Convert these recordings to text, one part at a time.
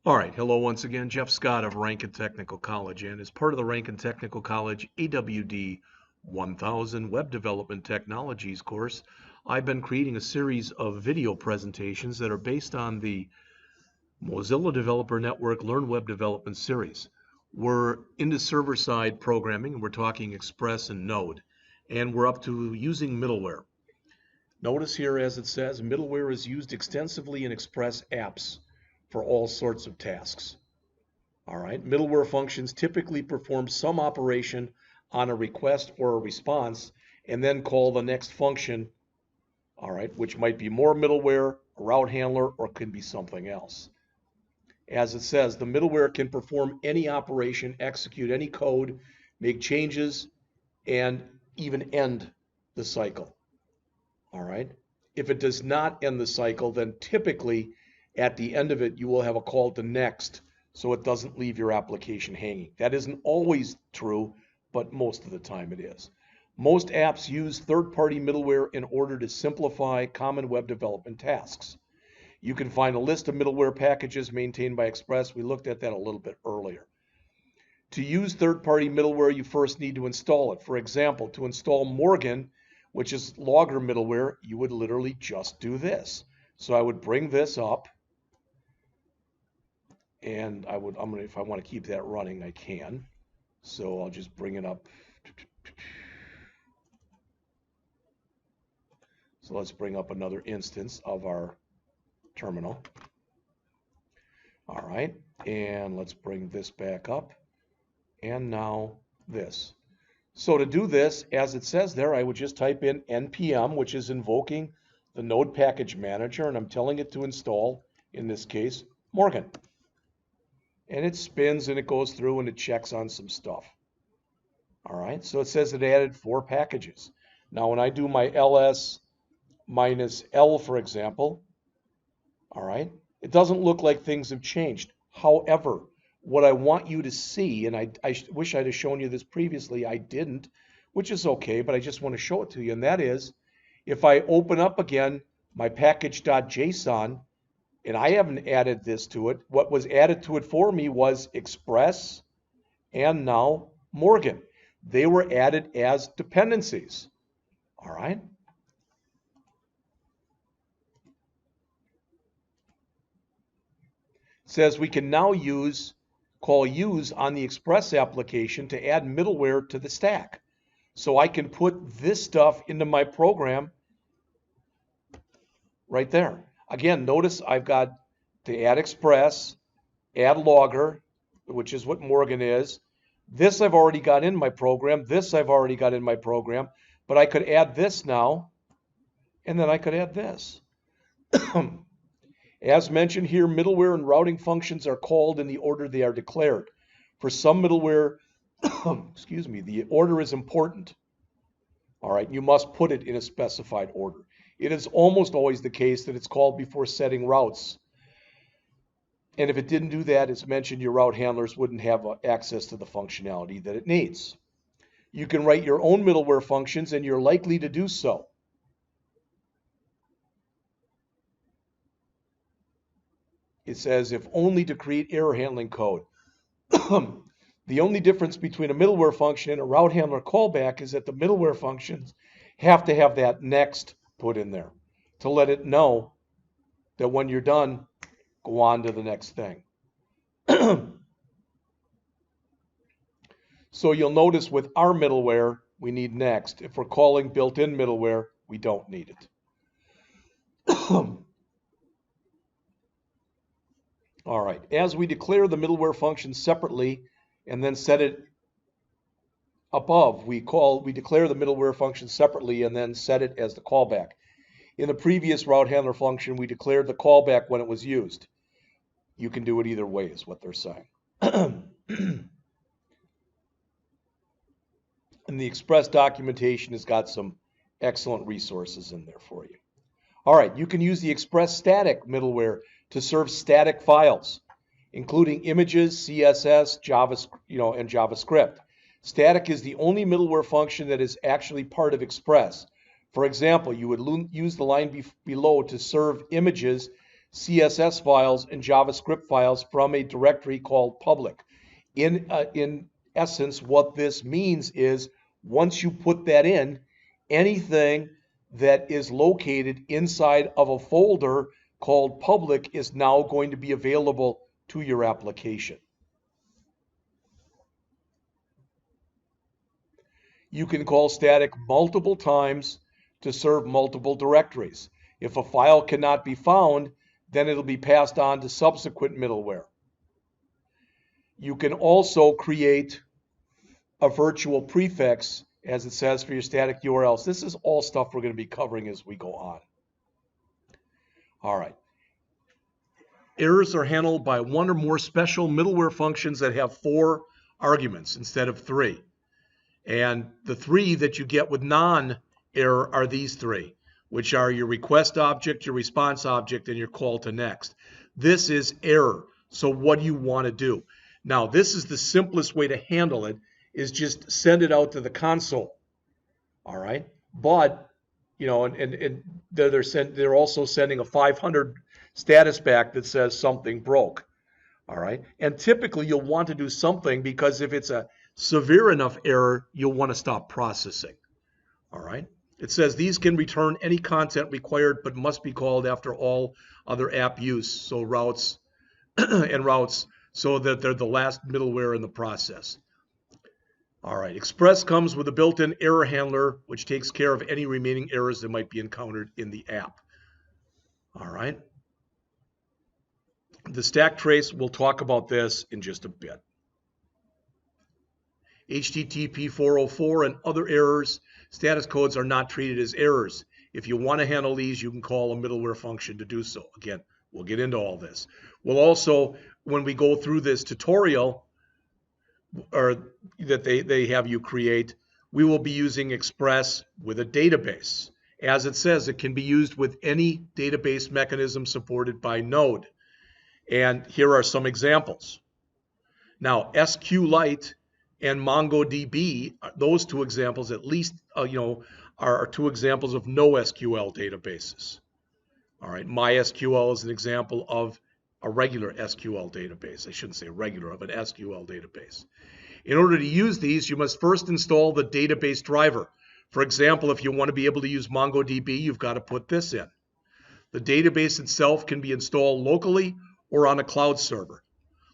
All right, hello once again, Jeff Scott of Rankin Technical College, and as part of the Rankin Technical College AWD 1000 Web Development Technologies course, I've been creating a series of video presentations that are based on the Mozilla Developer Network Learn Web Development series. We're into server-side programming, and we're talking Express and Node, and we're up to using middleware. Notice here, as it says, middleware is used extensively in Express apps for all sorts of tasks. All right, middleware functions typically perform some operation on a request or a response and then call the next function, all right, which might be more middleware, a route handler, or can be something else. As it says, the middleware can perform any operation, execute any code, make changes, and even end the cycle. All right. If it does not end the cycle, then typically at the end of it, you will have a call to next so it doesn't leave your application hanging. That isn't always true, but most of the time it is. Most apps use third-party middleware in order to simplify common web development tasks. You can find a list of middleware packages maintained by Express. We looked at that a little bit earlier. To use third-party middleware, you first need to install it. For example, to install Morgan, which is logger middleware, you would literally just do this. So I would bring this up, and if I want to keep that running, I can. So I'll just bring it up. So let's bring up another instance of our terminal. All right, and let's bring this back up, and now this. So to do this, as it says there, I would just type in npm, which is invoking the Node Package Manager, and I'm telling it to install, in this case, Morgan. And it spins and it goes through and it checks on some stuff. All right, so it says it added 4 packages. Now when I do my ls -l, for example, all right, it doesn't look like things have changed. However, what I want you to see, and I wish I'd have shown you this previously, I didn't, which is okay, but I just want to show it to you, and that is, if I open up again my package.json, and I haven't added this to it, what was added to it for me was Express and now Morgan. They were added as dependencies, all right? It says we can now call use on the Express application to add middleware to the stack. So I can put this stuff into my program right there. Again, notice I've got to add Express, add logger, which is what Morgan is. This I've already got in my program. This I've already got in my program. But I could add this now, and then I could add this. As mentioned here, middleware and routing functions are called in the order they are declared. For some middleware, excuse me, the order is important. All right, you must put it in a specified order. It is almost always the case that it's called before setting routes. And if it didn't do that, as mentioned, your route handlers wouldn't have access to the functionality that it needs. You can write your own middleware functions, and you're likely to do so. It says, if only to create error handling code. The only difference between a middleware function and a route handler callback is that the middleware functions have to have that next put in there to let it know that when you're done, go on to the next thing. So you'll notice with our middleware, we need next. If we're calling built-in middleware, we don't need it. All right, as we declare the middleware function separately and then set it above, we declare the middleware function separately and then set it as the callback. In the previous route handler function, we declared the callback when it was used. You can do it either way is what they're saying. And the Express documentation has got some excellent resources in there for you. All right, you can use the Express static middleware to serve static files, including images, CSS, JavaScript, and JavaScript. Static is the only middleware function that is actually part of Express. For example, you would use the line below to serve images CSS files and JavaScript files from a directory called public. In essence, what this means is once you put that in, anything that is located inside of a folder called public is now going to be available to your application. You can call static multiple times to serve multiple directories. If a file cannot be found, then it'll be passed on to subsequent middleware. You can also create a virtual prefix, as it says, for your static URLs. This is all stuff we're going to be covering as we go on. All right. Errors are handled by one or more special middleware functions that have 4 arguments instead of 3. And the 3 that you get with non-error are these 3, which are your request object, your response object, and your call to next. This is error. So what do you want to do? Now, this is the simplest way to handle it, is just send it out to the console. All right. But, you know, and they're also sending a 500 status back that says something broke. All right. And typically you'll want to do something, because if it's a severe enough error, you'll want to stop processing. All right. It says these can return any content required, but must be called after all other app use. So routes and routes, so that they're the last middleware in the process. All right. Express comes with a built-in error handler, which takes care of any remaining errors that might be encountered in the app. All right. The stack trace, we'll talk about this in just a bit. HTTP 404 and other errors, status codes are not treated as errors. If you want to handle these, you can call a middleware function to do so. Again, we'll get into all this. We'll also, when we go through this tutorial, or that they have you create, we will be using Express with a database. As it says, it can be used with any database mechanism supported by Node. And here are some examples. Now, SQLite and MongoDB, those 2 examples at least, are 2 examples of NoSQL databases. All right, MySQL is an example of a regular SQL database. I shouldn't say regular, of an SQL database. In order to use these, you must first install the database driver. For example, if you want to be able to use MongoDB, you've got to put this in. The database itself can be installed locally or on a cloud server.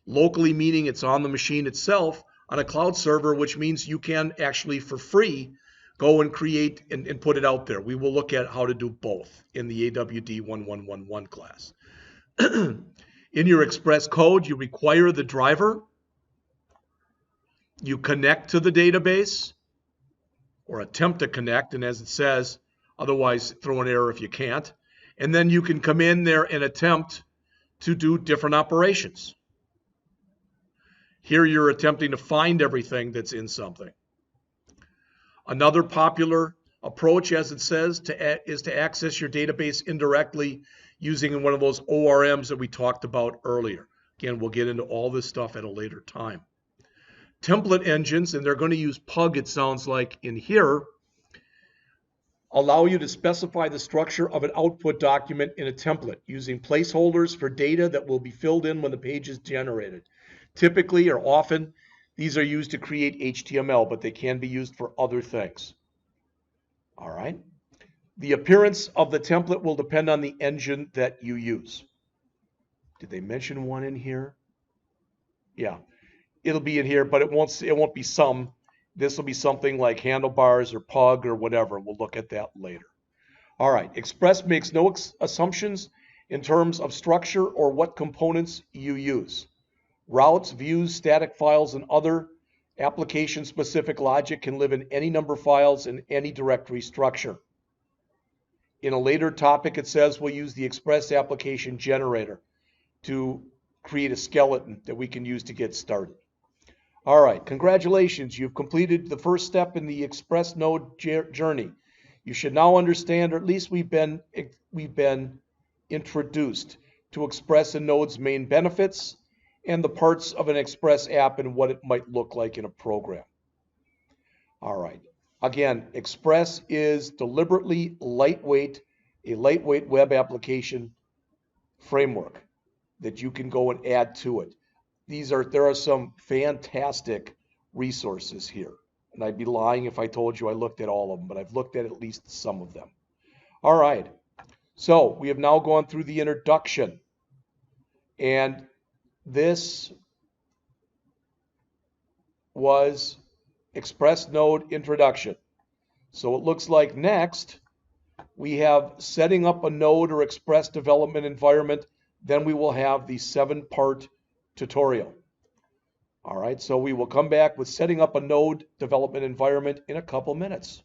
Locally meaning it's on the machine itself. On a cloud server, which means you can actually, for free, go and create and put it out there. We will look at how to do both in the AWD 1111 class. In your Express code, you require the driver. You connect to the database, or attempt to connect, and as it says, otherwise throw an error if you can't. And then you can come in there and attempt to do different operations. Here you're attempting to find everything that's in something. Another popular approach, as it says, is to access your database indirectly using one of those ORMs that we talked about earlier. Again, we'll get into all this stuff at a later time. Template engines, and they're going to use Pug, it sounds like, in here, allow you to specify the structure of an output document in a template using placeholders for data that will be filled in when the page is generated. Typically, or often, these are used to create HTML, but they can be used for other things. All right. The appearance of the template will depend on the engine that you use. Did they mention one in here? Yeah, it'll be in here, but it won't be some. This will be something like Handlebars or Pug or whatever. We'll look at that later. All right. Express makes no assumptions in terms of structure or what components you use. Routes, views, static files, and other application-specific logic can live in any number of files in any directory structure. In a later topic, it says we'll use the Express application generator to create a skeleton that we can use to get started. All right, congratulations. You've completed the first step in the Express Node journey. You should now understand, or at least we've been introduced to Express and Node's main benefits and the parts of an Express app and what it might look like in a program. All right. Again, Express is deliberately lightweight, a lightweight web application framework that you can go and add to it. There are some fantastic resources here. And I'd be lying if I told you I looked at all of them, but I've looked at least some of them. All right. So we have now gone through the introduction. And this was Express Node introduction. So it looks like next we have setting up a node or Express development environment. Then we will have the 7-part tutorial. All right, so we will come back with setting up a node development environment in a couple minutes.